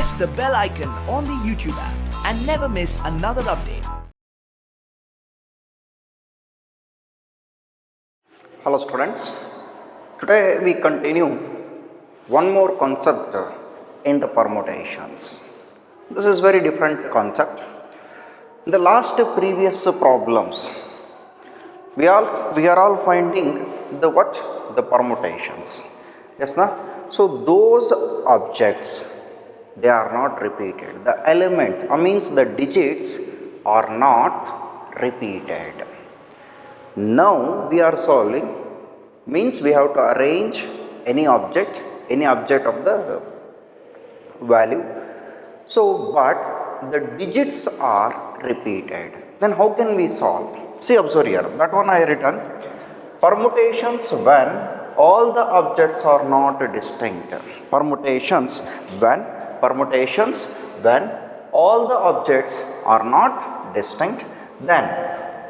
press the bell icon on the YouTube app and never miss another update. Hello students, today we continue one more concept in the permutations. This is very different concept. In the last previous problems, we are all finding the permutations. Yes, na? So those objects, they are not repeated. The elements, means the digits are not repeated. Now we are solving, means we have to arrange any object of the value. So, but the digits are repeated. Then how can we solve? See, observe here. That one I written. Permutations when all the objects are not distinct. Permutations when all the objects are not distinct. Then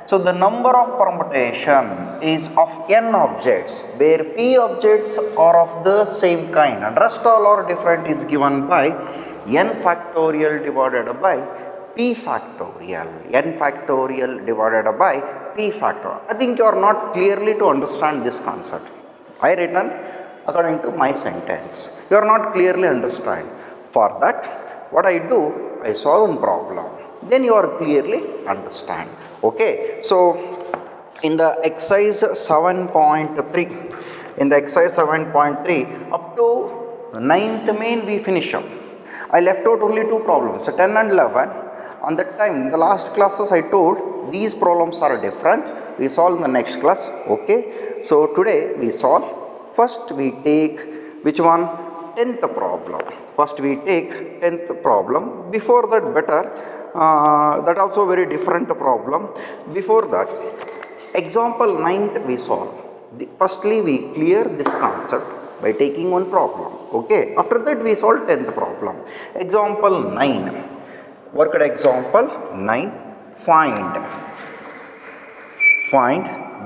so the number of permutation is of n objects, where p objects are of the same kind and rest all are different is given by n factorial divided by p factorial. N factorial divided by p factorial. I think you are not clearly to understand this concept. I written according to my sentence. You are not clearly understand. For that, what I do, I solve one problem. Then you are clearly understand. Okay, so in the exercise 7.3, up to 9th main we finish up. I left out only two problems, 10 and 11. On that time, in the last classes I told these problems are different. We solve in the next class. Okay, so today we solve. First we take which one? 10th problem. First we take 10th problem. Before that, better. That also very different problem. Before that, example 9th we solve. Firstly we clear this concept by taking one problem. Okay, after that we solve 10th problem. Example 9. Work at example 9. Find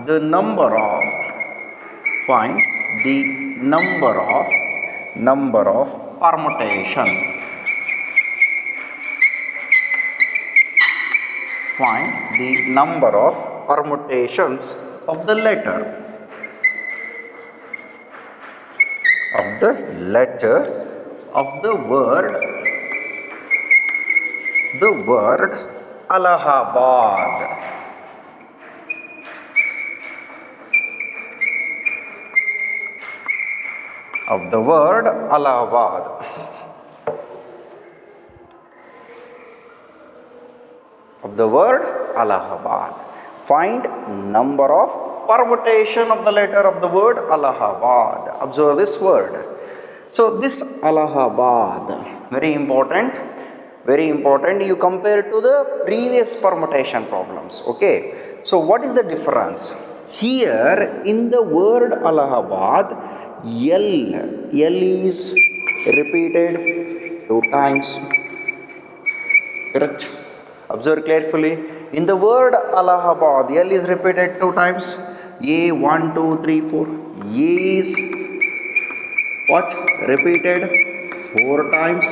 the number of permutation. Find the number of permutations of the letter of the word Allahabad. Of the word Allahabad. Of the word Allahabad. Find number of permutation of the letter of the word Allahabad. Observe this word. So this Allahabad, very important. You compare to the previous permutation problems. Okay. So what is the difference? Here in the word Allahabad, L is repeated 2 times. Correct? Observe carefully. In the word Allahabad, L is repeated 2 times. A 1, 2, 3, 4. A is what? Repeated 4 times.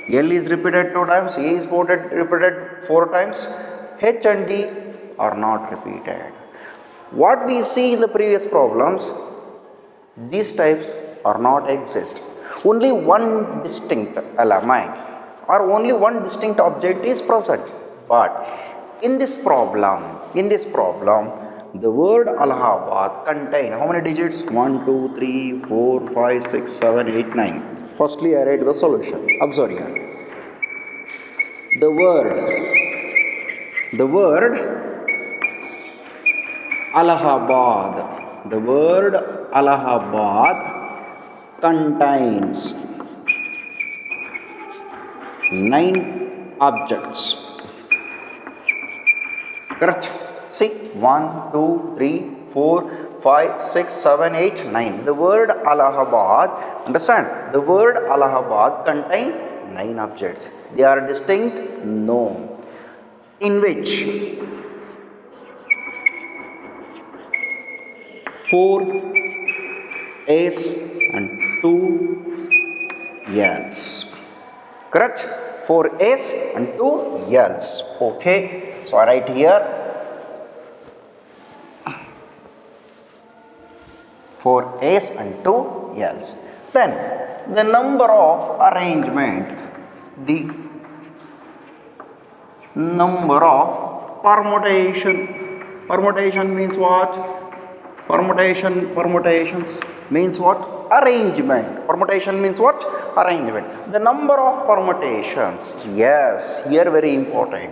L is repeated 2 times. A is repeated 4 times. H and D are not repeated. What we see in the previous problems, these types are not exist. Only one distinct element or only one distinct object is present. But in this problem, the word Allahabad contain how many digits? 1, 2, 3, 4, 5, 6, 7, 8, 9. Firstly, I write the solution. Observe here. The word Allahabad. The word Allahabad contains 9 objects. Correct? See, 1, 2, 3, 4, 5, 6, 7, 8, 9. The word Allahabad, understand? The word Allahabad contains 9 objects. They are distinct? No. In which 4 A's and 2 L's. Correct? 4 A's and 2 L's. Okay. So I write here 4 A's and 2 L's. Then the number of arrangement, the number of permutation. Permutation means what? Permutations means what? Arrangement. Permutation means what? Arrangement. The number of permutations. Yes, here very important.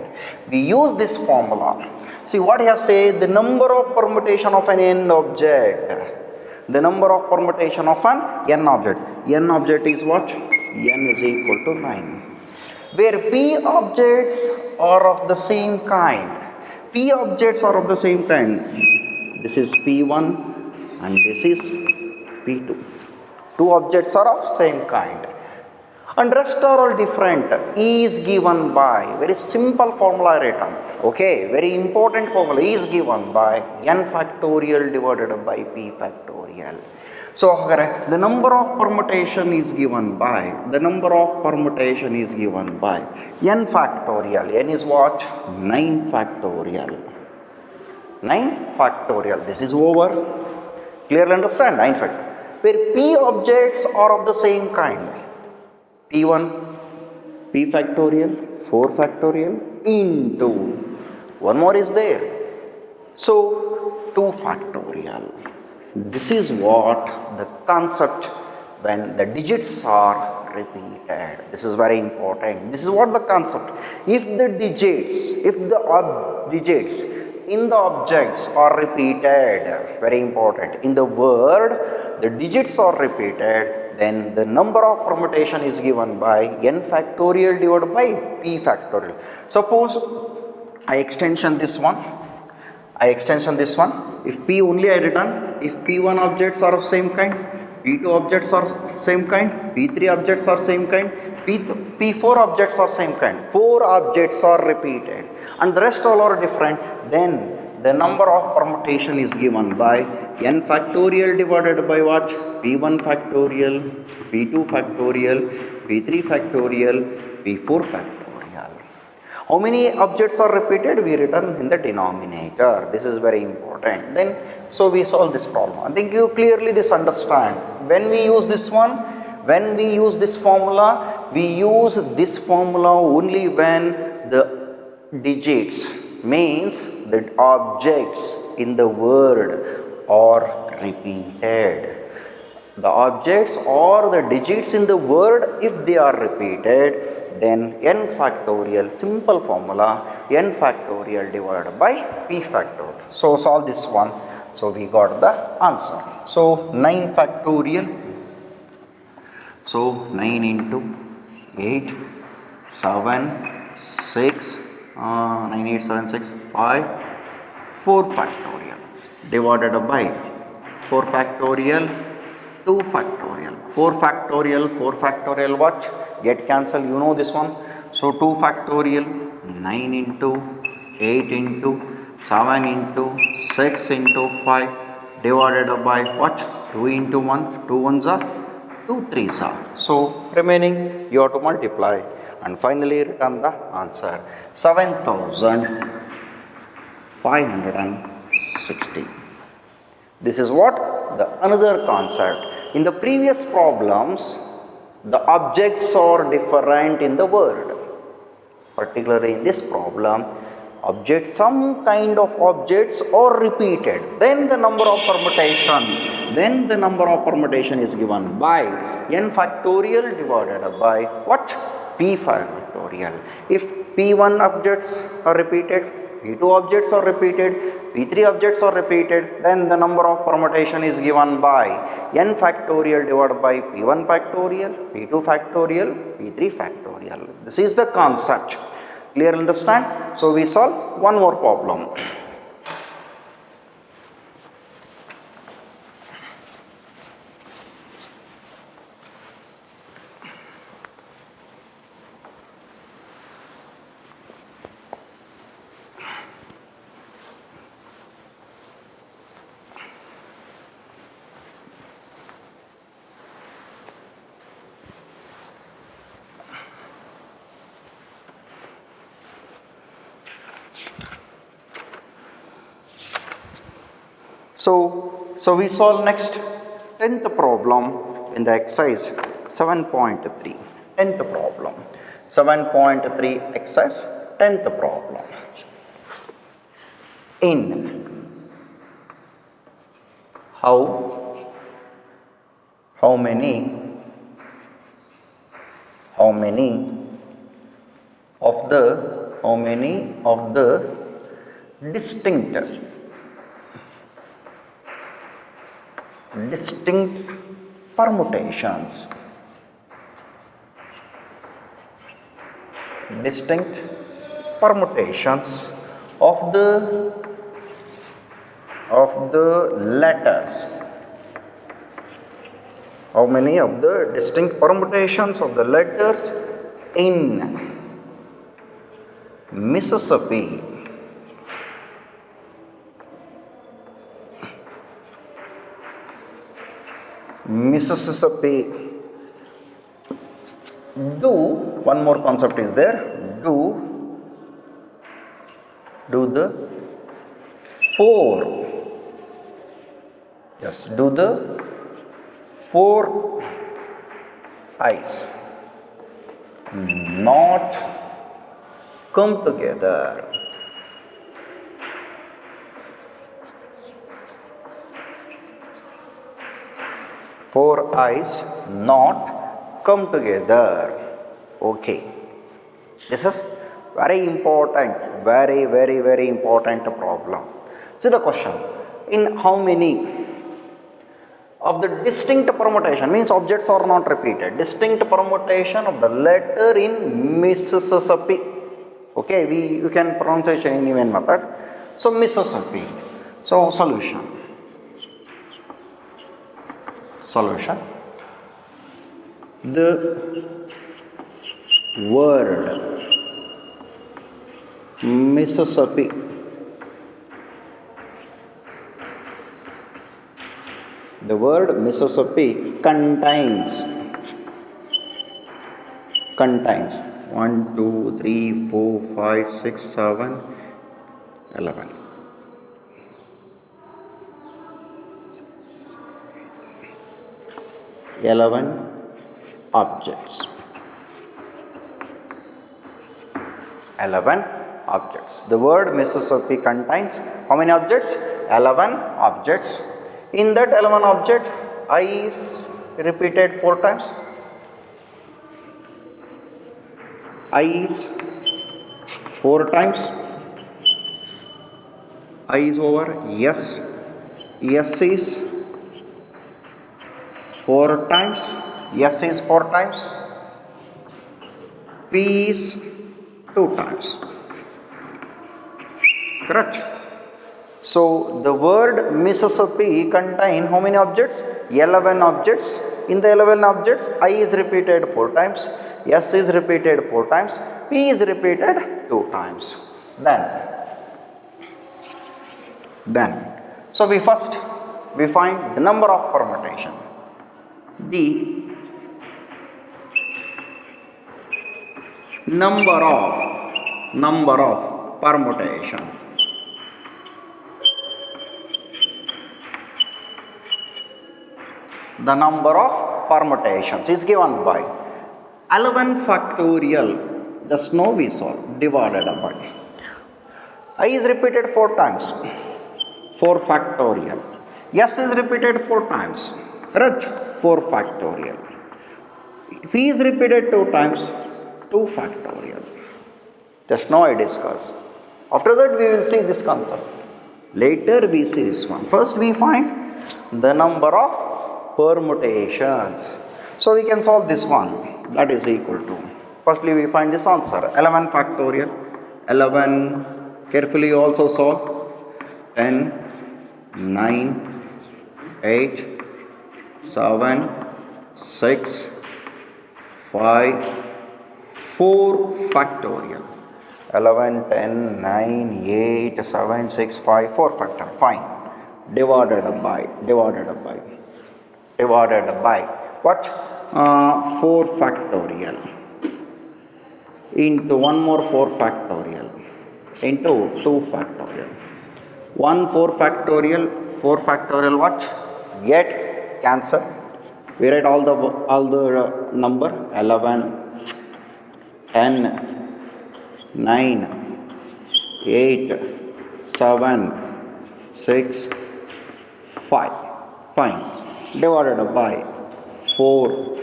We use this formula. See what he has said, the number of permutation of an n object. The number of permutation of an n object. N object is what? N is equal to 9. Where p objects are of the same kind. P objects are of the same kind. This is P1 and this is P2. Two objects are of same kind. And rest are all different. E is given by, very simple formula written. Okay, very important formula. E is given by n factorial divided by P factorial. So, the number of permutation is given by, n factorial. N is what? 9 factorial. 9 factorial. This is over. Clearly understand? 9 factorial. Where P objects are of the same kind. P1, P factorial, 4 factorial into, one more is there. So, 2 factorial. This is what the concept when the digits are repeated. This is very important. This is what the concept. If the digits in the objects are repeated, very important. In the word, the digits are repeated, then the number of permutation is given by n factorial divided by p factorial. Suppose I extension this one. If p only I return, if p1 objects are of same kind, p2 objects are same kind, p3 objects are same kind, p4 objects are same kind. 4 objects are repeated and the rest all are different. Then the number of permutation is given by n factorial divided by what? p1 factorial, p2 factorial, p3 factorial, p4 factorial. How many objects are repeated? We return in the denominator. This is very important. Then, so we solve this problem. I think you clearly this understand. When we use this one, when we use this formula, we use this formula only when the digits, means the objects in the word are repeated. The objects or the digits in the word, if they are repeated, then n factorial, simple formula, n factorial divided by p factorial. So, solve this one. So, we got the answer. So, 9 factorial. So, 9 into 8, 7, 6, 9, 8, 7, 6, 5, 4 factorial divided by 4 factorial, 2 factorial, 4 factorial, what? Get cancel, you know this one. So, 2 factorial, 9 into 8 into 7 into 6 into 5 divided by what? 2 into 1, 2 ones are 2 3s are. So, remaining you have to multiply and finally return the answer 7560. This is what? The another concept. In the previous problems, the objects are different in the word. Particularly in this problem, objects, some kind of objects are repeated. Then the number of permutation is given by n factorial divided by what? P factorial. If P1 objects are repeated, P2 objects are repeated, P3 objects are repeated, then the number of permutation is given by n factorial divided by P1 factorial, P2 factorial, P3 factorial. This is the concept. Clear, understand? So, we solve one more problem. So we solve next 10th problem in the exercise 7.3. 10th problem. 7.3 exercise 10th problem. In how many of the distinct permutations of the letters, how many of the distinct permutations of the letters in Mississippi do, one more concept is there, do the four, do the four eyes not come together. Four eyes not come together. Okay, this is very important, very important problem. See the question, in how many of the distinct permutation, means objects are not repeated, distinct permutation of the letter in Mississippi. Okay, you can pronunciation in even method. So Mississippi. So solution, the word Mississippi contains 1 2 3 4 5 6 7 11 objects. 11 objects. The word Mississippi contains how many objects? 11 objects. In that 11 object, I is repeated 4 times. I is 4 times. I is over. Yes. Yes is 4 times. Yes is 4 times. P is 2 times. Correct. So the word Mississippi contain how many objects? 11 objects. In the 11 objects, I is repeated 4 times. S is repeated 4 times. P is repeated 2 times. Then, so we find the number of permutation. The number of permutation. The number of permutations is given by 11 factorial, just now we solve, divided by I is repeated 4 times, 4 factorial. S is repeated 4 times, correct? 4 factorial. P is repeated 2 times, 2 factorial. Just now I discussed. After that we will see this concept. Later we see this one. First we find the number of permutations. So we can solve this one. That is equal to, firstly we find this answer, 11 factorial. 11, carefully also solve. 10, 9, 8, 7, 6, 5, 4 factorial. 11, 10, 9, 8, 7, 6, 5, 4 factorial. Fine. Divided by what? 4 factorial into one more 4 factorial into 2 factorial. 1 4 factorial what? Get cancel. We write all the number 11, 10, 9, 8, 7, 6, 5. Fine. Divided by 4.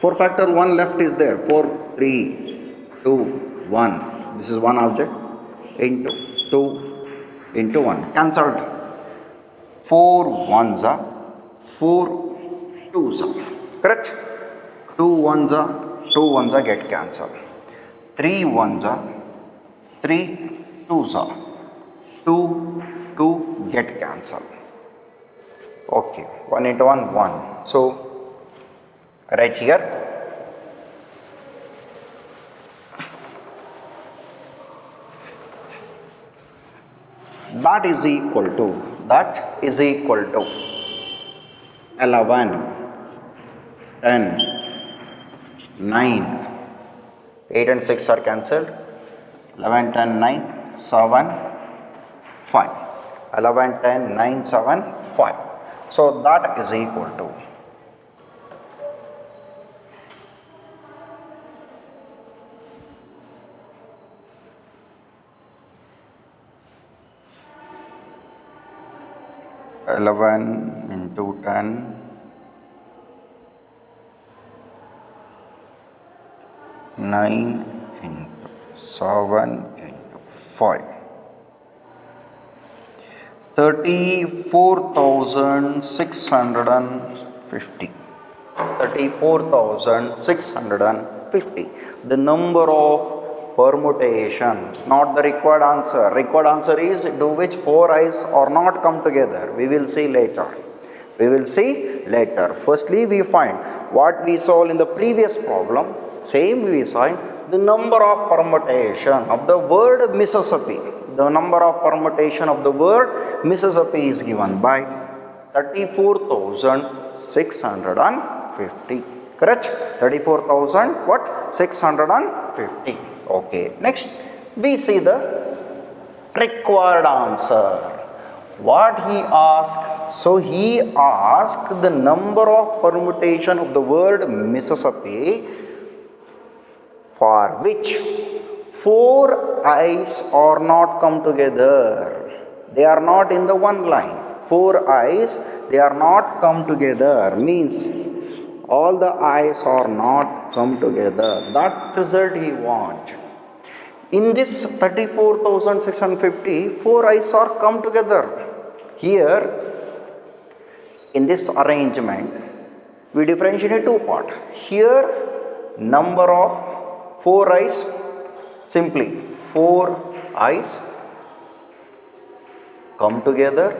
4 factor 1 left is there. 4, 3, 2, 1. This is one object into 2 into 1. Cancelled. 4 ones are 4 twos are. Correct? 2 ones are 2 ones are get cancelled. 3 ones are 3 twos are. 2 2 get cancelled. Okay, 1 into 1 1. So right here that is equal to 11, 10, 9, 8 and 6 are cancelled. 11, 10, 9, 7, 5. 11, 10, 9, 7, 5. So that is equal to 11 into 10, 9 into 7 into 5. 34,650. 34,650. The number of permutation, not the required answer. Required answer is to which 4 i's are not come together. We will see later. Firstly, we find what we saw in the previous problem. Same we find the number of permutation of the word Mississippi. The number of permutation of the word Mississippi is given by 34,650. Correct? 34,000 what? 650. Okay. Next, we see the required answer. What he asked? So he asked the number of permutation of the word Mississippi for which 4 i's are not come together. They are not in the one line. 4 i's, they are not come together. Means all the i's are not come together. That result he want. In this 34,650, 4 i's are come together. Here, in this arrangement, we differentiate two parts. Here, number of 4 i's, simply 4 i's come together.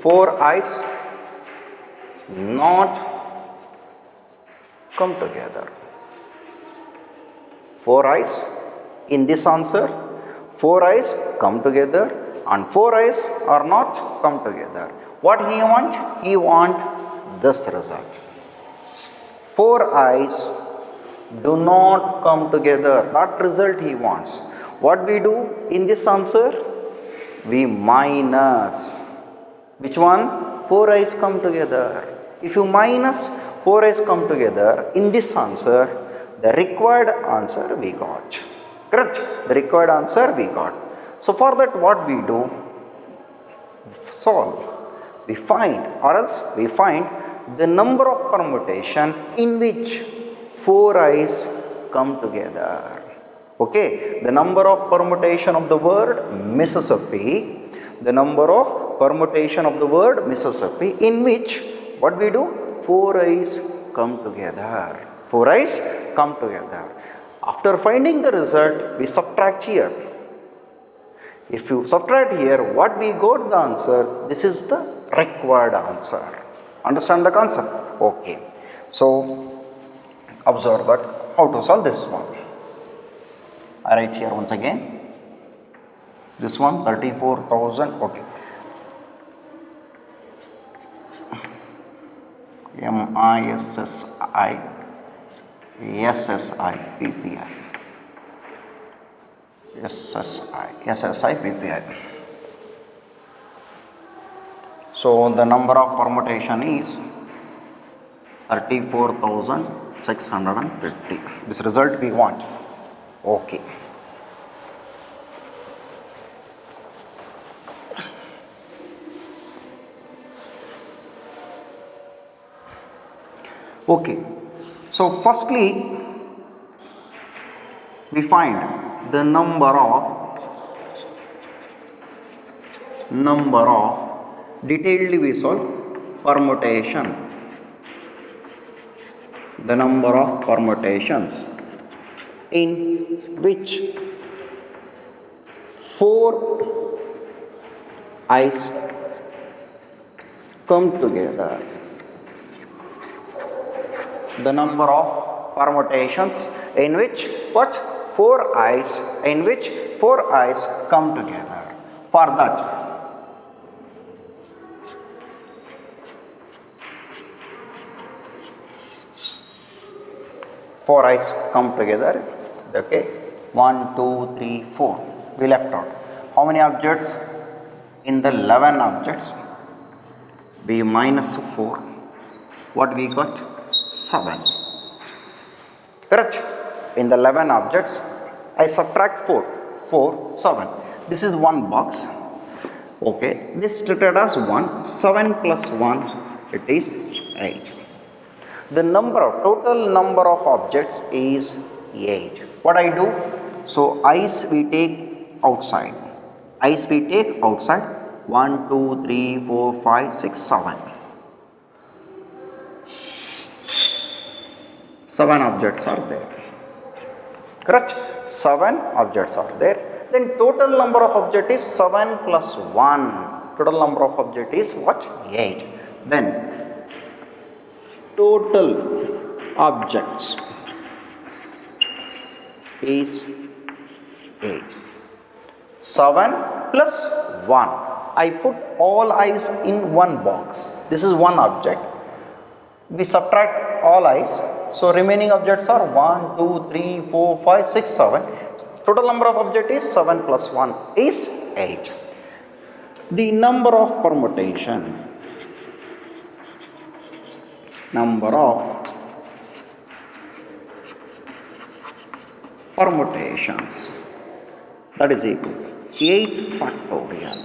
4 i's not come together. 4 i's in this answer, 4 i's come together and 4 i's are not come together. What he want? He want this result. 4 i's do not come together. That result he wants. What we do in this answer? We minus. Which one? 4 i's come together. If you minus 4 i's come together in this answer, the required answer we got. Correct? The required answer we got. So for that what we do? Solve. We find the number of permutation in which 4 i's come together. Okay, the number of permutation of the word Mississippi, the number of permutation of the word Mississippi in which what we do? 4 i's come together. 4 i's come together. After finding the result, we subtract here. If you subtract here, what we got the answer? This is the required answer. Understand the concept? Okay. So, observe that how to solve this one. I write here once again. This one 34,000. Okay. MISSI SSI PPI. SSI PPI. So the number of permutation is 34,650. This result we want. Okay. Okay. So firstly, we find the number of detailed we solve permutation, the number of permutations in which 4 i's come together, the number of permutations in which what 4 i's come together. For that, four i's come together. Okay, 1, 2, 3, 4. We left out. How many objects? In the 11 objects, we minus 4. What we got? 7. Correct? In the 11 objects, I subtract 4. 4, 7. This is one box. Okay, this treated as 1. 7 plus 1, it is 8. The total number of objects is 8. What I do? So i's we take outside. 1, 2, 3, 4, 5, 6, 7. 7 objects are there. Correct? 7 objects are there. Then total number of objects is 7 plus 1. Total number of objects is what? 8. Then total objects is 8. 7 plus 1. I put all i's in one box. This is one object. We subtract all i's. So remaining objects are 1, 2, 3, 4, 5, 6, 7. Total number of objects is 7 plus 1 is 8. The number of permutations that is equal to 8 factorial.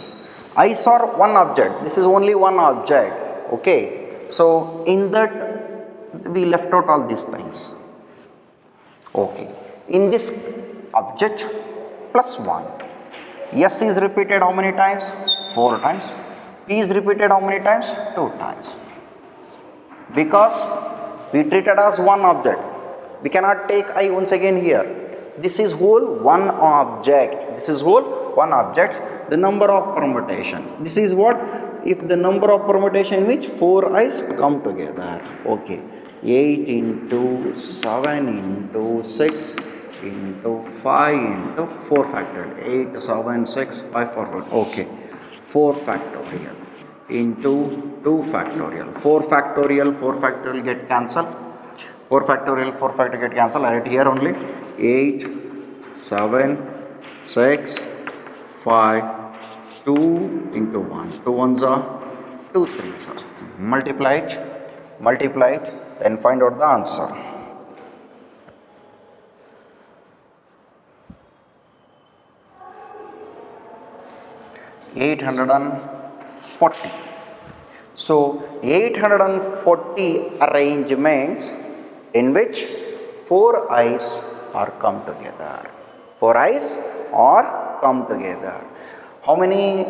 I's are one object. This is only one object. Okay. So in that we left out all these things. Okay. In this object plus 1. S is repeated how many times? 4 times. P is repeated how many times? 2 times. Because we treated as one object. We cannot take I once again here. This is whole one object. The number of permutation. This is what? If the number of permutation which 4 i's come together. Okay. 8 into 7 into 6 into 5 into 4 factorial. 8, 7, 6, 5 forward. Okay. 4 factorial into 2 factorial. 4 factorial get cancelled. 4 factorial get cancelled. I write here only 8, 7, 6, 5, 2 into 1. 2 ones are 2 3s are. Multiply it, then find out the answer. 840. So 840 arrangements in which 4 i's are come together. 4 i's are come together. How many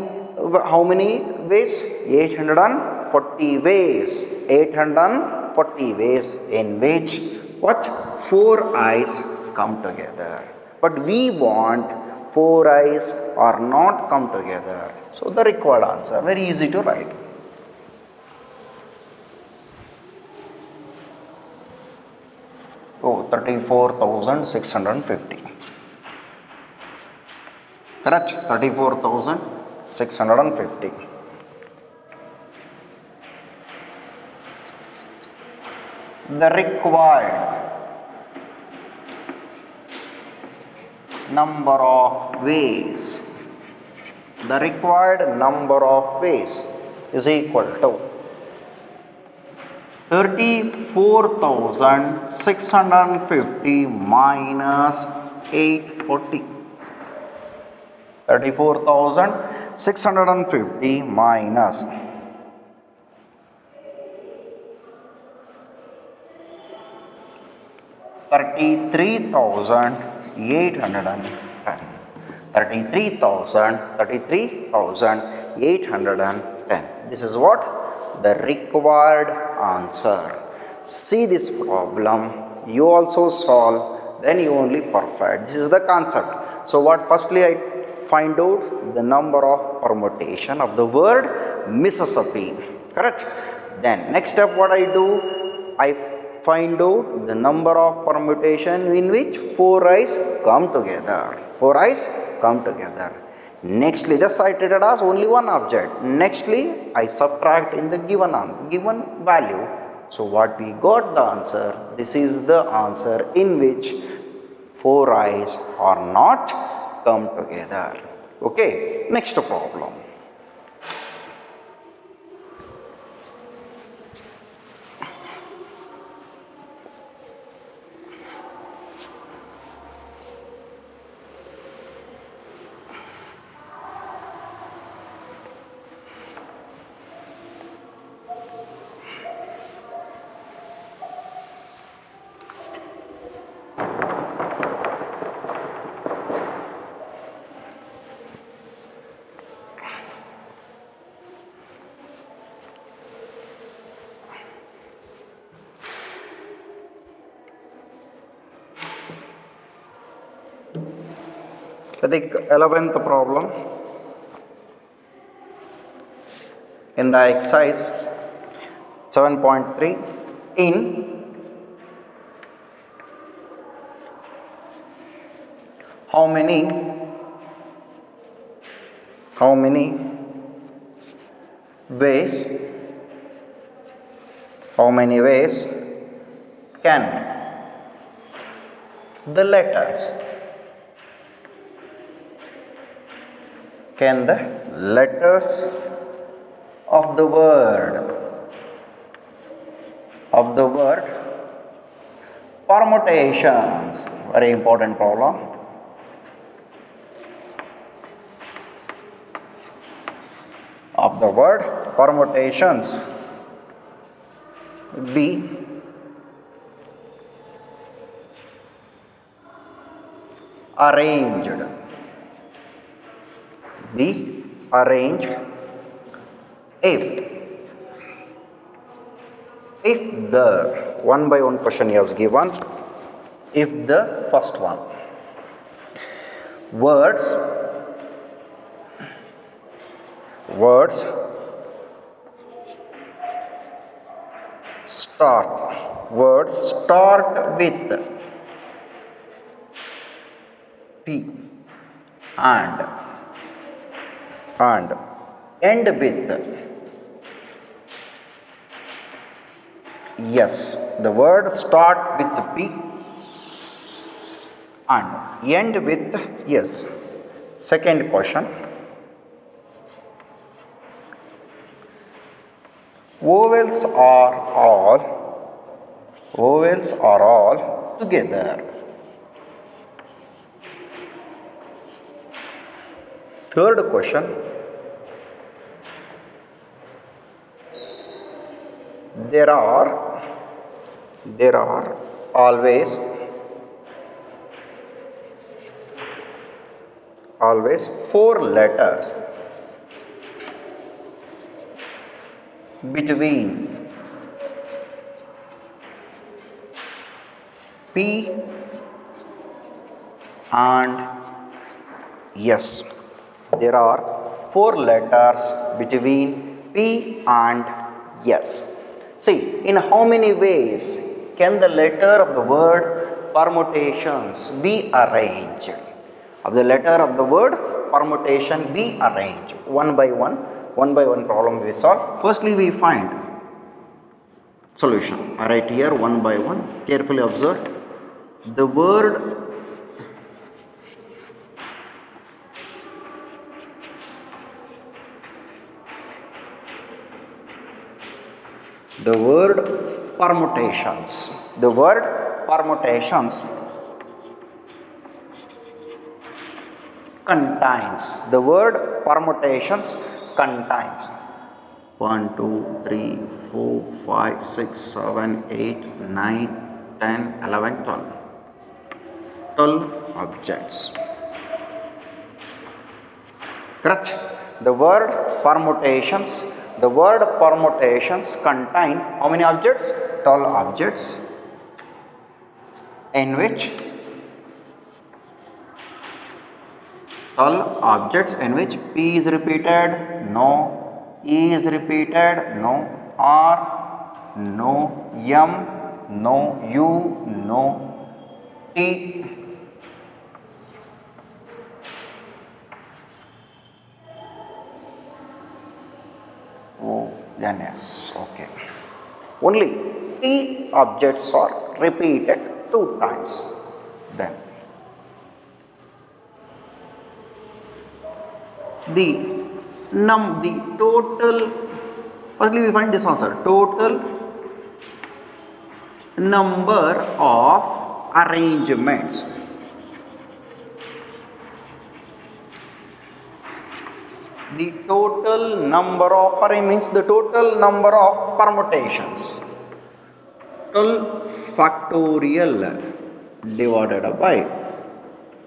ways? 840 ways. 840 ways in which what? 4 i's come together. But we want 4 i's are not come together. So the required answer, very easy to write. Oh, 34,650. Correct? 34,650. The required number of ways. The required number of ways is equal to 34,650 minus 840. 34,650 minus 33,810. 33,810. This is what? The required answer. See this problem, you also solve, then you only perfect. This is the concept. So what? Firstly, I find out the number of permutation of the word Mississippi. Correct? Then next step, what I do? I find out the number of permutation in which 4 i's come together. 4 i's come together. Nextly, just I treated as only one object. Nextly, I subtract in the given value. So what we got the answer? This is the answer in which 4 i's are not come together. Okay, next problem. I think 11th problem in the exercise 7.3 in how many ways can the letters of the word permutations, very important problem, of the word permutations be arranged if the one by one question is given. If the first one words start with P and end with yes. The word start with P and end with yes. Second question, vowels are all together. Third question, there are always four letters between P and yes. There are four letters between P and yes. See, in how many ways can the letter of the word permutations be arranged? Of the letter of the word permutation be arranged. One by one problem we solve. Firstly, we find solution. I write here one by one. Carefully observe. The word The word permutations. The word permutations contains. The word permutations contains 1, 2, 3, 4, 5, 6, 7, 8, 9, 10, 11, 12. 12 objects. Correct? The word permutations. The word permutations contain how many objects? 12 objects in which 12 objects in which P is repeated, no, E is repeated, no, R, no, M, no, U, no, T. O, N, S. Okay. Only T objects are repeated 2 times. Then the total, firstly we find this answer, total number of arrangements. The total number of means the total number of permutations. 12 factorial divided by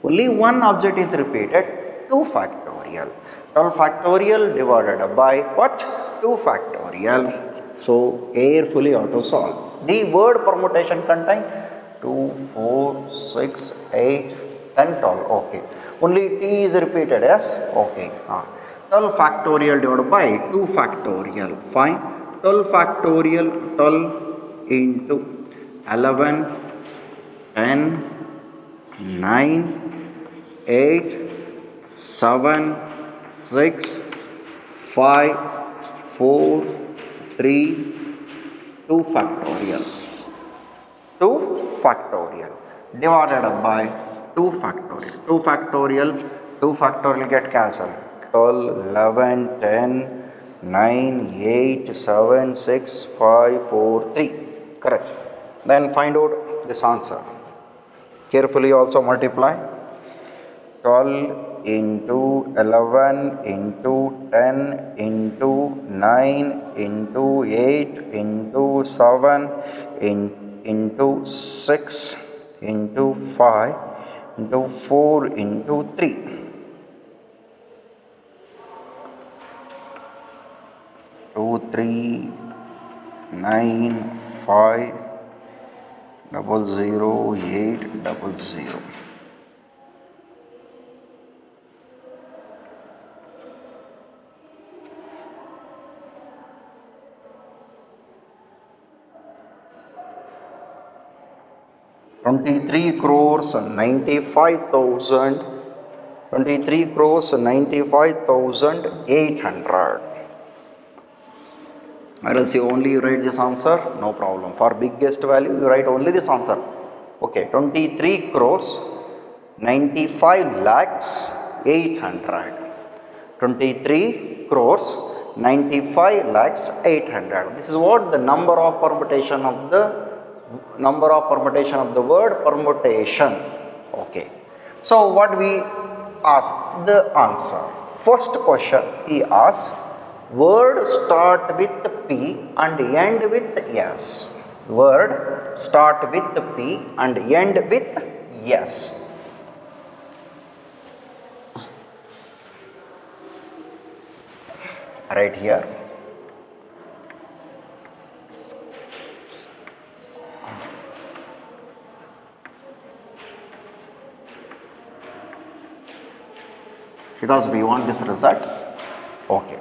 only one object is repeated, 2 factorial. 12 factorial divided by what? 2 factorial. So carefully auto solve. The word permutation contain 2, 4, 6, 8, 10, 12. Okay. Only T is repeated as okay. 12 factorial divided by 2 factorial. Fine. 12 factorial, 12 into 11, 10, 9, 8, 7, 6, 5, 4, 3, 2 factorial. 2 factorial divided by 2 factorial. 2 factorial, 2 factorial get cancelled. 12, 11, 10, 9, 8, 7, 6, 5, 4, 3. Correct. Then find out this answer. Carefully also multiply. 12 into 11 into 10 into 9 into 8 into 7 into 6 into 5 into 4 into 3. 2, 3, 9, 5, 0, 8, 0. $23 crores 95,000, 23 crores 95,800. Or else you only write this answer, no problem. For biggest value, you write only this answer. Okay, 23 crores 95 lakhs 800. 23 crores 95 lakhs 800. This is what the number of permutation of the word permutation. Okay. So what we ask the answer. First question he asked, word start with P and end with S. Word start with P and end with S. Right here. Because we want this result. Okay.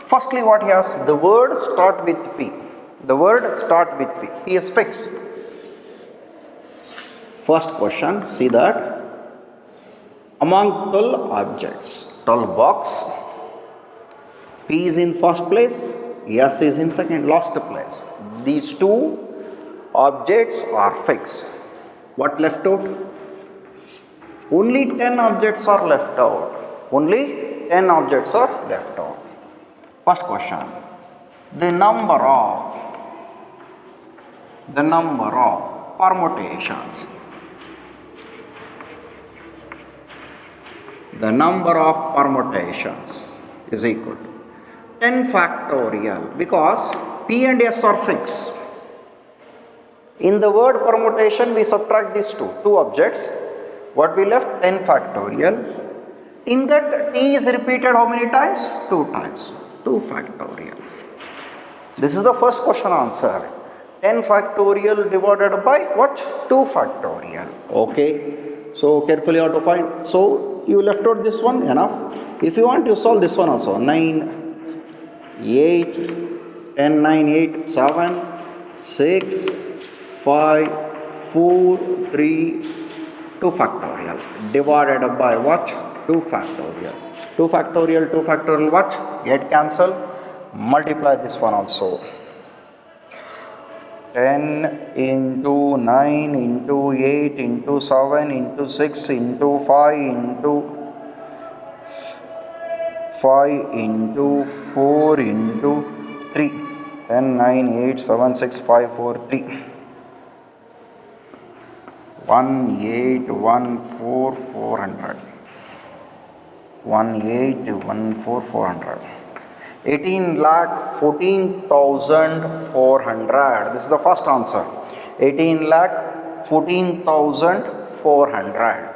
Firstly, what he has, the word start with P. The word start with P. P is fixed. First question, see that among 12 objects, 12 box, P is in first place, S is in second, last place. These two objects are fixed. What left out? Only 10 objects are left out. Only 10 objects are left out. First question. The number of permutations. The number of permutations is equal to 10 factorial because P and S are fixed. In the word permutation, we subtract these two objects. What we left? 10 factorial. In that, T is repeated how many times? 2 times. 2 factorial. This is the first question answer. 10 factorial divided by what? 2 factorial. Okay. So, carefully you have to find. So, you left out this one, enough. If you want, you solve this one also. 9, 8, 10, 9, 8, 7, 6, 5, 4, 3, 2 factorial divided by what? 2 factorial. 2 factorial, 2 factorial what? Get cancel. Multiply this one also. 10 into 9 into 8 into 7 into 6 into 5 into 5 into 4 into 3. 10, 9, 8, 7, 6, 5, 4, 3. 1, 8, 1, 4, 400. 1, 8, 1, 4, 400. 18 lakh 14,400. This is the first answer. 18 lakh 14,400.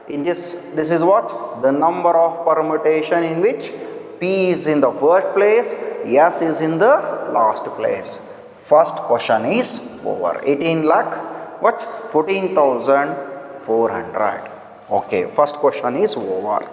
In this is what? The number of permutation in which P is in the first place, S is in the last place. First question is over. 18 lakh what? 14,400. Okay, first question is over.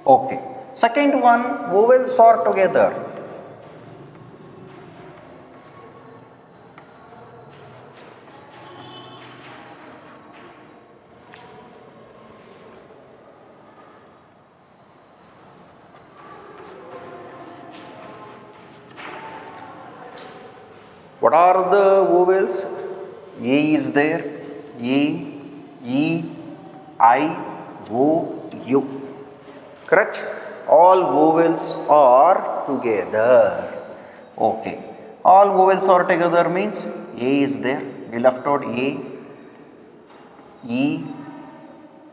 Okay. Second one, vowels are together. What are the vowels? A is there. A, E, I, O, U. Correct? All vowels are together. Okay. All vowels are together means A is there. We left out A, E,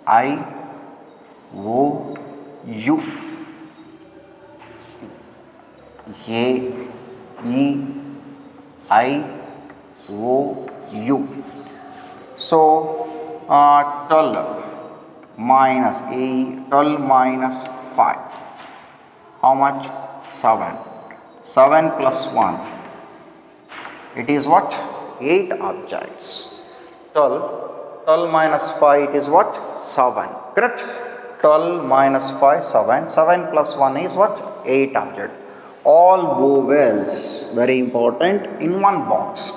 I, O, U. A, E, I, O, U. So, 12 minus 12 minus 5. How much? 7. 7 plus 1. It is what? 8 objects. 12 minus 5, it is what? 7. Correct? 12 minus 5, 7. 7 plus 1 is what? 8 objects. All vowels, very important, in one box.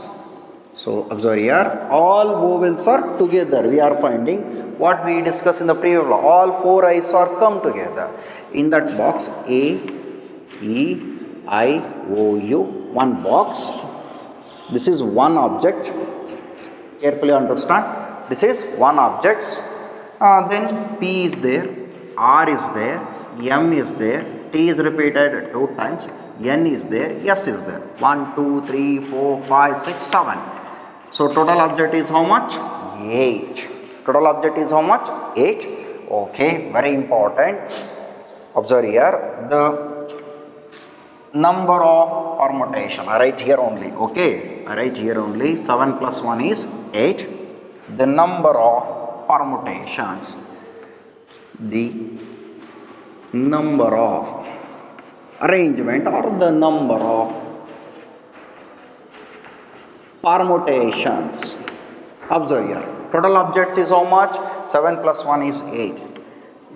So, observe here, all vowels are together. We are finding what we discussed in the previous law. All 4 I's are come together. In that box, A, E, I, O, U, one box. This is one object. Carefully understand. This is one object. Then P is there, R is there, M is there, T is repeated 2 times, N is there, S is there. 1, 2, 3, 4, 5, 6, 7. So total object is how much? 8. Total object is how much? 8. Okay, very important. Observe here the number of permutation. I write here only. Okay, I write here only. 7 plus 1 is 8. The number of permutations. The number of arrangement or the number of permutations. Observe here. Total objects is how much? 7 plus 1 is 8.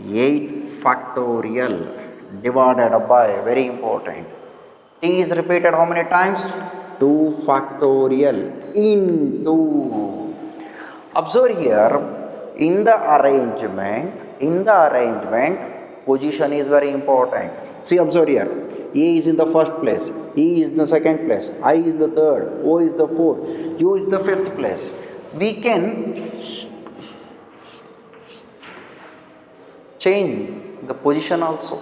8 factorial divided by, very important, t is repeated how many times? 2 factorial into. Observe here, in the arrangement, position is very important. See, observe here. A is in the first place, E is in the second place, I is the third, O is the fourth, U is the fifth place. We can change the position also.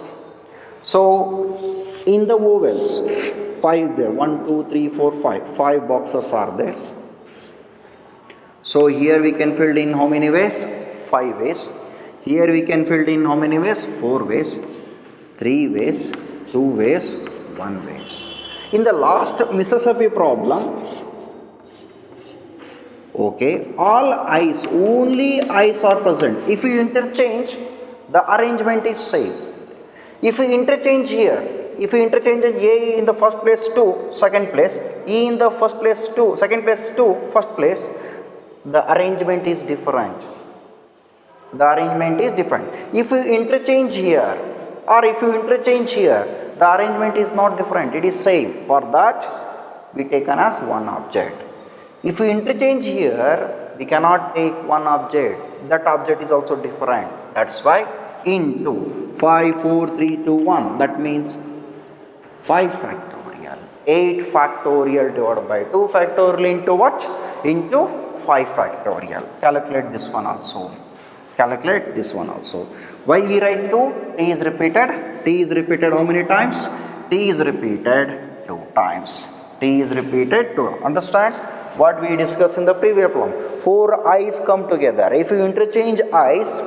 So, in the vowels, 5 there, 1, 2, 3, 4, 5. 5 boxes are there. So here we can fill in how many ways? 5 ways. Here we can fill in how many ways? 4 ways, 3 ways, 2 ways, 1 ways. In the last Mississippi problem, okay, all i's, only i's are present. If you interchange, the arrangement is same. If you interchange here, if you interchange A in the first place to second place, E in the first place to second place to first place, the arrangement is different. The arrangement is different. If you interchange here or if you interchange here, the arrangement is not different, it is same. For that, we taken as one object. If you interchange here, we cannot take one object. That object is also different. That's why into 5, 4, 3, 2, 1. That means 5 factorial. 8 factorial divided by 2 factorial into what? Into 5 factorial. Calculate this one also. Calculate this one also. Why we write 2? T is repeated. T is repeated how many times? T is repeated 2 times. T is repeated 2. Understand what we discussed in the previous problem? 4 i's come together. If you interchange i's,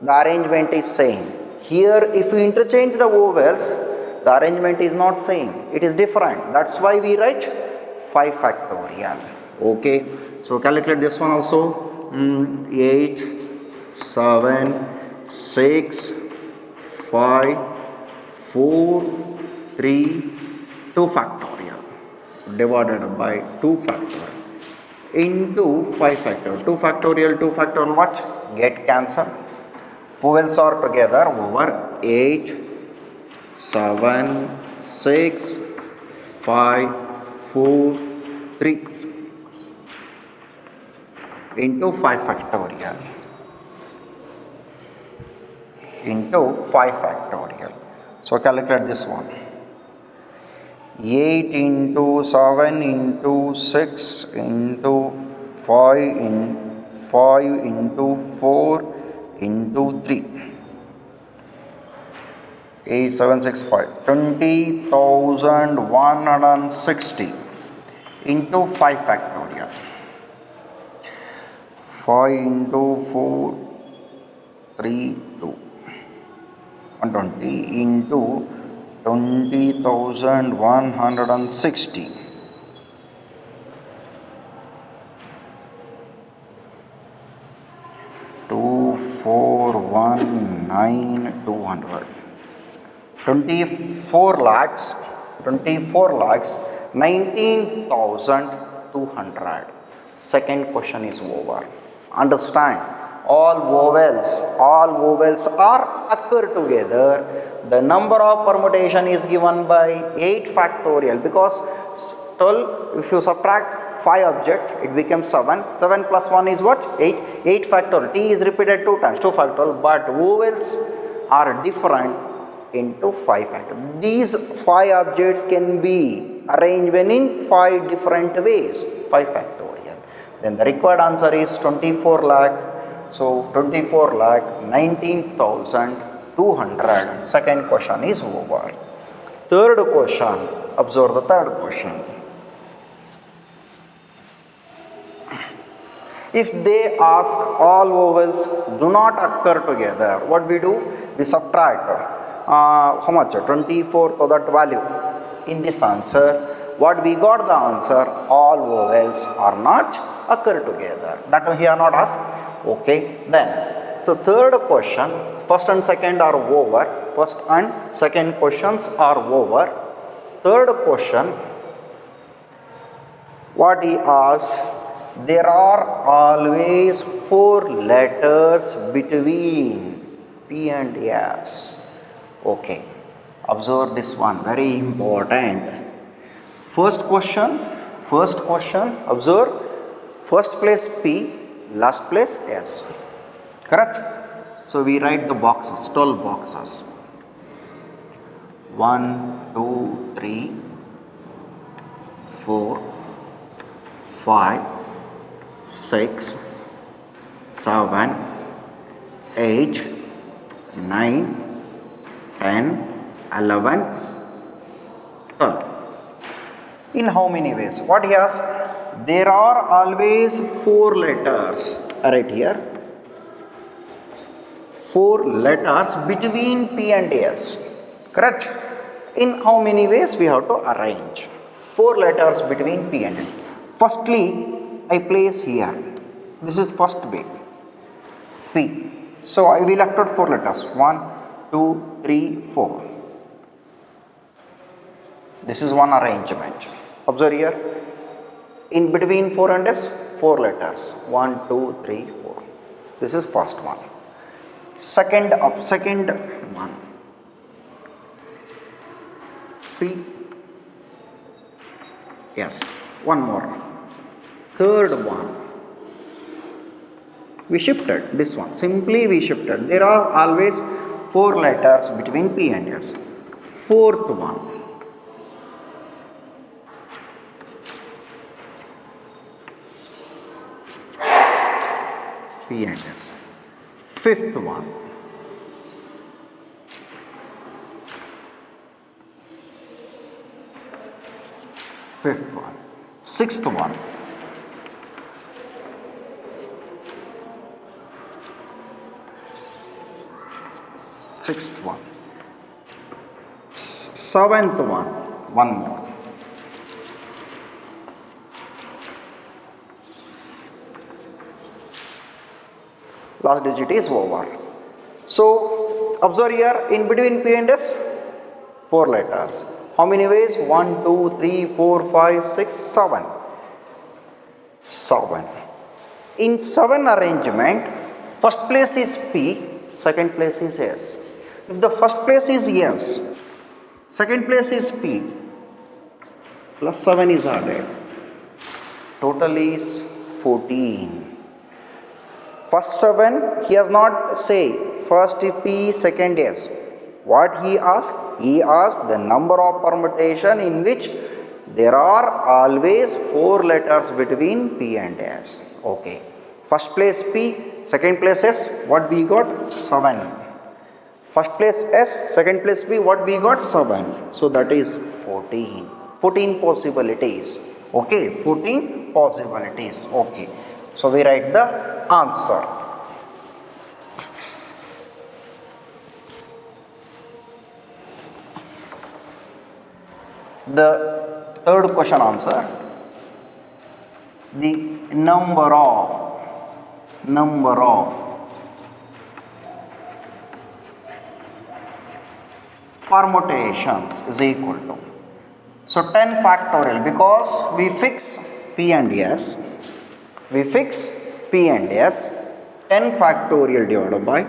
the arrangement is same. Here, if you interchange the vowels, the arrangement is not same. It is different. That's why we write 5 factorial. Okay. So calculate this one also. 8, 7, 6, 5, 4, 3, 2 factorial divided by 2 factorial into 5 factorial. 2 factorial, 2 factorial what? Get cancel. Vowels are together over 8, 7, 6, 5, 4, 3 into 5 factorial. Into 5 factorial. So calculate this one. 8 into 7 into 6 into 5 into 4 into 3. 8, 7, 6, 5. 20,160 into 5 factorial. 5 into 4, 3, 2. 120 into 20,160. 2419,200. 24 lakhs 19,200. Second question is over. Understand, all vowels are occur together. The number of permutation is given by 8 factorial, because 12, if you subtract 5 object, it becomes 7. 7 plus 1 is what? 8. 8 factorial. T is repeated 2 times, 2 factorial, but vowels are different into 5 factorial. These 5 objects can be arranged in 5 different ways, 5 factorial. Then the required answer is 24 lakh. So 24 lakh 19,200. Second question is over. Third question. Observe the third question. If they ask all vowels do not occur together, what we do? We subtract how much? 24 to that value. In this answer, what we got the answer, all vowels are not occur together. That we are not asked. Okay, then. So third question, first and second are over. First and second questions are over. Third question, what he asked, there are always 4 letters between P and S. Okay, observe this one, very important. First question, observe first place P, last place S. Correct? So we write the boxes, 12 boxes. 1, 2, 3, 4, 5, 6, 7, 8, 9, 10, 11, 12. In how many ways? What he has? There are always 4 letters right here. 4 letters between P and S. Correct? In how many ways we have to arrange? 4 letters between P and S. Firstly, I place here. This is first bit. P. So I will left out 4 letters. 1, 2, 3, 4. This is one arrangement. Observe here. In between 4 and S, 4 letters. 1, 2, 3, 4. This is first one. Second one. P. Yes. One more. Third one. We shifted this one. Simply we shifted. There are always 4 letters between P and S. Fourth one. P and S. Fifth one. Fifth one. Sixth one. Sixth one. Seventh one. One more. Last digit is over. So observe here, in between P and S, 4 letters. How many ways? 1, 2, 3, 4, 5, 6, 7. 7. In 7 arrangement, first place is P, second place is S. If the first place is S, second place is P, plus 7 is added. Total is 14. First 7, he has not say first P, second S. What he asked? He asked the number of permutation in which there are always 4 letters between P and S. Okay. First place P, second place S, what we got? 7. First place S, second place P, what we got? 7. So that is 14. 14 possibilities. Okay. 14 possibilities. Okay. So we write the answer. The third question answer, the number of permutations is equal to, so 10 factorial, because we fix P and S, 10 factorial divided by,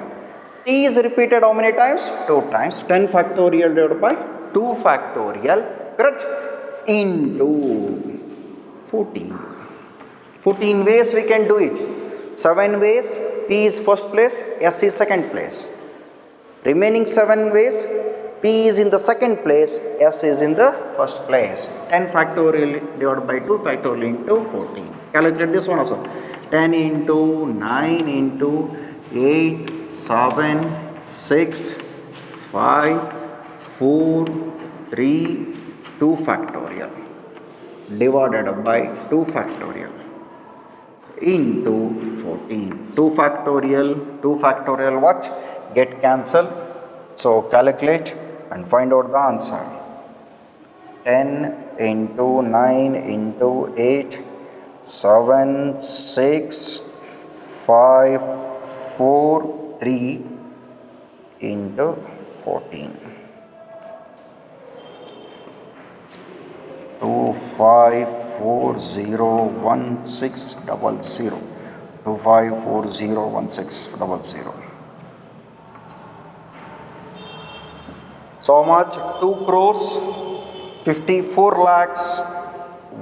T is repeated how many times? 2 times. 10 factorial divided by 2 factorial, correct, into 14. 14 ways we can do it. 7 ways, P is first place, S is second place. Remaining 7 ways, P is in the second place, S is in the first place. 10 factorial divided by 2 factorial into 14. Calculate this one also. 10 into 9 into 8, 7, 6, 5, 4, 3, 2 factorial divided by 2 factorial into 14. 2 factorial what? Get cancelled. So calculate and find out the answer. 10 into 9 into 8, 7, 6, 5, 4, 3 into 14. 25401600. 25401600. So how much? 2 crores 54 lakhs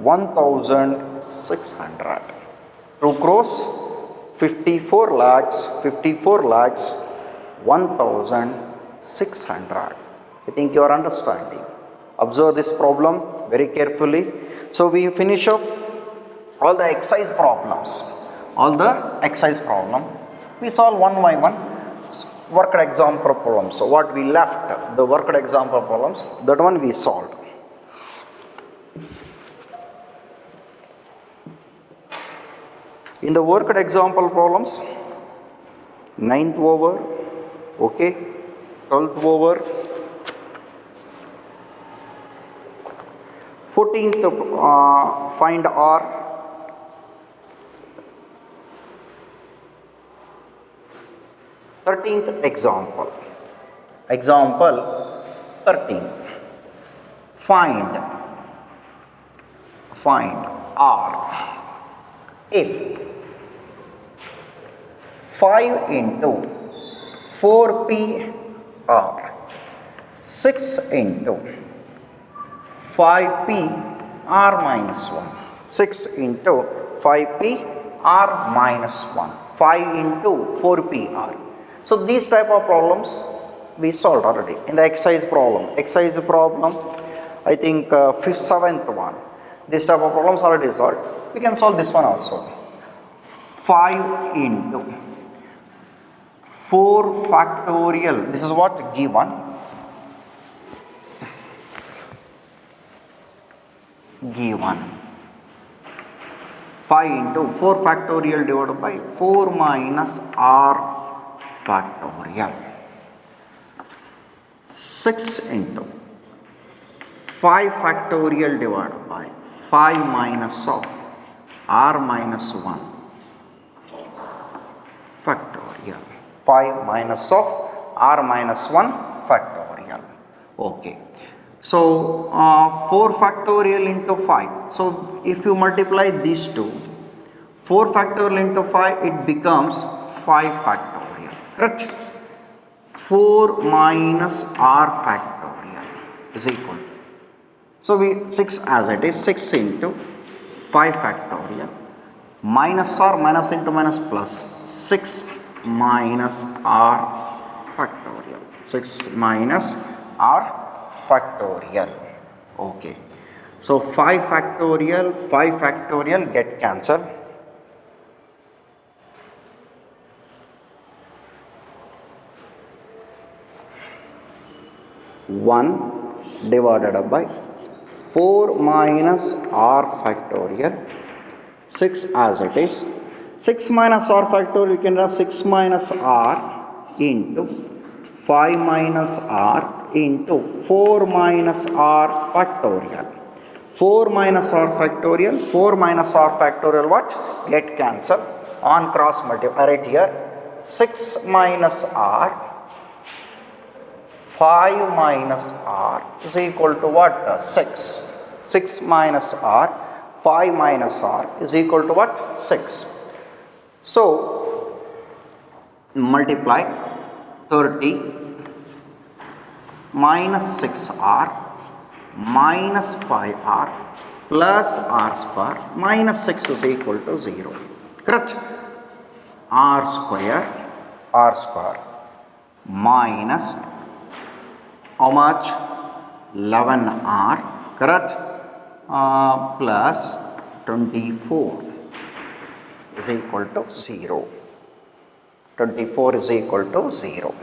1600. 2 crores 54 lakhs 1600. I think you are understanding. Observe this problem very carefully. So we finish up all the exercise problems. We solve one by one. Worked example problems. So what we left, the worked example problems, that one we solved. In the worked example problems, 9th over, okay, 12th over, 14th find R, 13th example 13th, find R if 5 into 4p R 6 into 5p R minus 1, 6 into 5p R minus 1, 5 into 4p R. So these type of problems we solved already in the exercise problem. I think 5th, 7th one. This type of problems already solved. We can solve this one also. 5 into 4 factorial. This is what given. Given 5 into 4 factorial divided by 4 minus R factorial. 6 into 5 factorial divided by 5 minus of R minus 1 factorial. 5 minus of R minus 1 factorial. Okay. So 4 factorial into 5. So if you multiply these two, 4 factorial into 5, it becomes 5 factorial. Correct? 4 minus R factorial is equal. So we 6 as it is, 6 into 5 factorial minus R, minus into minus plus, 6 minus R factorial. 6 minus R factorial. Okay. So 5 factorial get cancelled. 1 divided by 4 minus R factorial, 6 as it is. 6 minus R factorial, you can write 6 minus R into 5 minus R into 4 minus R factorial. 4 minus R factorial, 4 minus R factorial what? Get cancelled. On cross multiply right here. 6 minus R, 5 minus R is equal to what? 6. 6 minus R, 5 minus R is equal to what? 6. So, multiply 30 minus 6R minus 5R plus R square minus 6 is equal to 0. Correct? R square minus how much? 11R, correct? Plus 24 is equal to 0. 24 is equal to 0.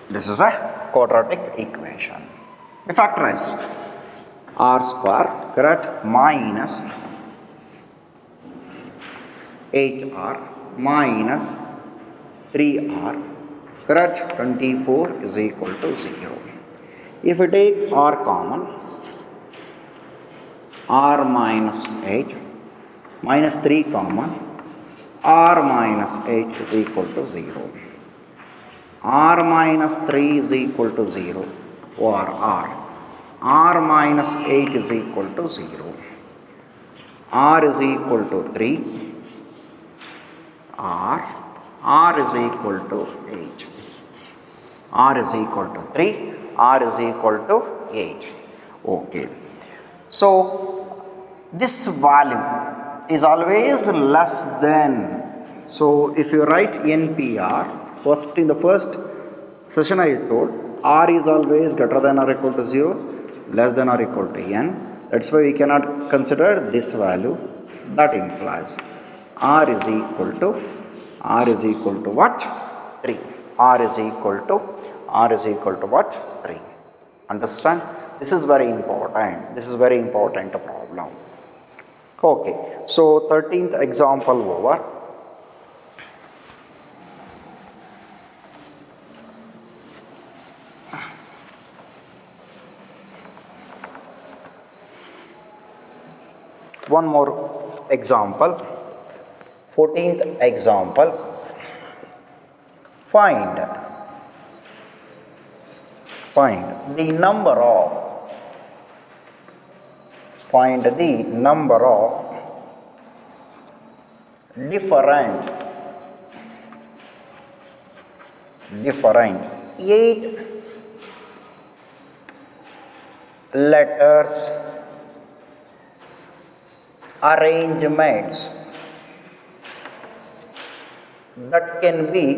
This is a quadratic equation. We factorize. R square, correct? Minus 8R minus 3R, correct? 24 is equal to 0. If we take R common, R minus 8 minus 3 common, R minus 8 is equal to 0. R minus 3 is equal to 0 or R. R minus 8 is equal to 0. R is equal to 3. R R is equal to 8. R is equal to 3. R is equal to 8. Okay. So, this value is always less than. So, if you write NPR, first in the first session I told, R is always greater than or equal to 0, less than or equal to N. That's why we cannot consider this value. That implies R is equal to what? 3. R is equal to what? 3. Understand? This is very important. This is very important problem. Okay. So 13th example over. One more example. 14th example. Find the number of different 8 letters arrangements that can be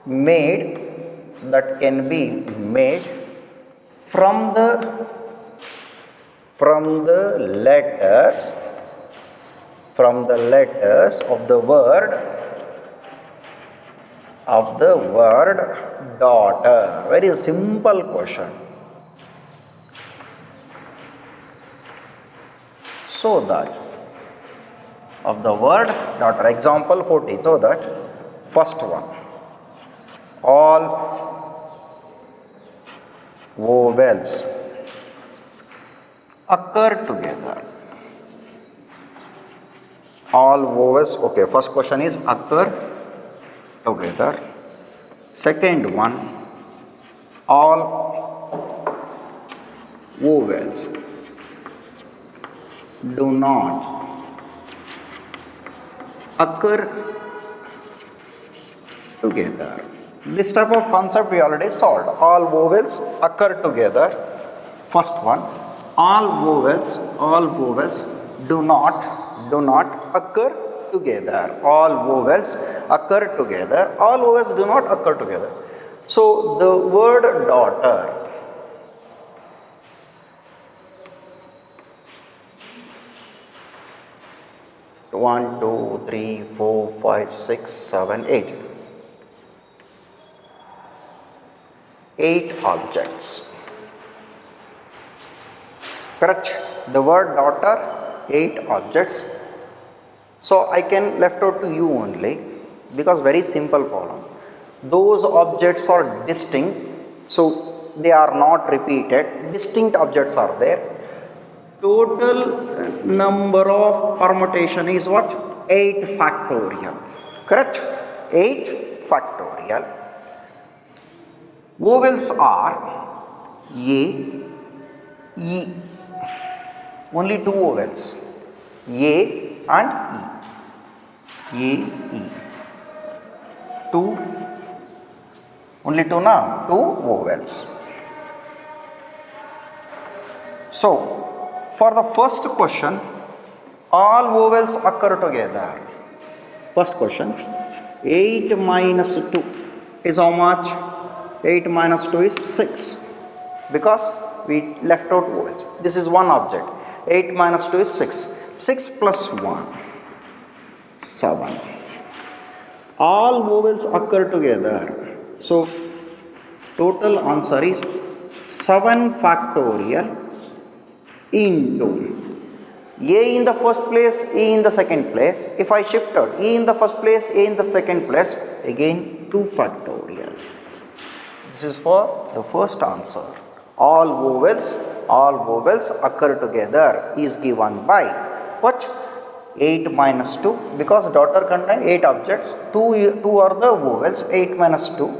made from the letters of the word daughter. Very simple question. So that of the word daughter, example 14. So that first one, all vowels occur together. All vowels, okay, first question is occur together. Second one, all vowels do not occur together. This type of concept we already solved. All vowels occur together. First one, all vowels do not occur together. All vowels occur together. All vowels do not occur together. So the word daughter, one, two, three, 4, 5, 6, 7, 8. 8 objects. Correct? The word daughter, 8 objects. So I can left out to you only, because very simple problem. Those objects are distinct, so they are not repeated. Distinct objects are there. Total number of permutation is what? 8 factorial. Correct? 8 factorial. Vowels are A, E. Only 2 vowels, A and E. A, E. 2, only 2 now, 2 vowels. So, for the first question, all vowels occur together. First question, 8 minus 2 is how much? 8 minus 2 is 6, because we left out vowels. This is one object. 8 minus 2 is 6. 6 plus 1, 7. All vowels occur together. So, total answer is 7 factorial into A in the first place, E in the second place. If I shift out E in the first place, A in the second place, again 2 factorial. This is for the first answer. All vowels occur together is given by what? 8 minus 2, because daughter contains 8 objects. 2 are the vowels. 8 minus 2,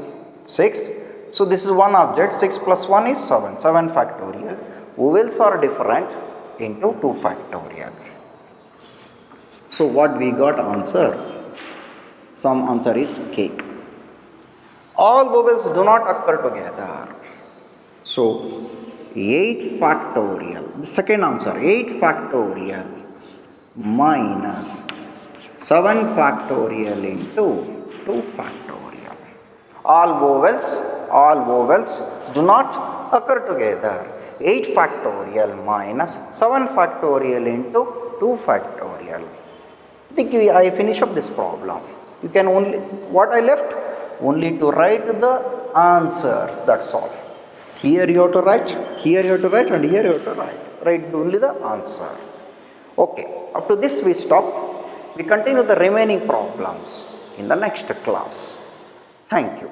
6. So this is one object. 6 plus 1 is 7. 7 factorial. Vowels are different. into 2 factorial. So what we got answer? Some answer is K. All vowels do not occur together. So 8 factorial, the second answer, 8 factorial minus 7 factorial into 2 factorial. All vowels do not occur together. 8 factorial minus 7 factorial into 2 factorial. I finish up this problem. You can only, what I left? Only to write the answers, that's all. Here you have to write, here you have to write, and here you have to write. Write only the answer. Okay, up to this we stop. We continue the remaining problems in the next class. Thank you.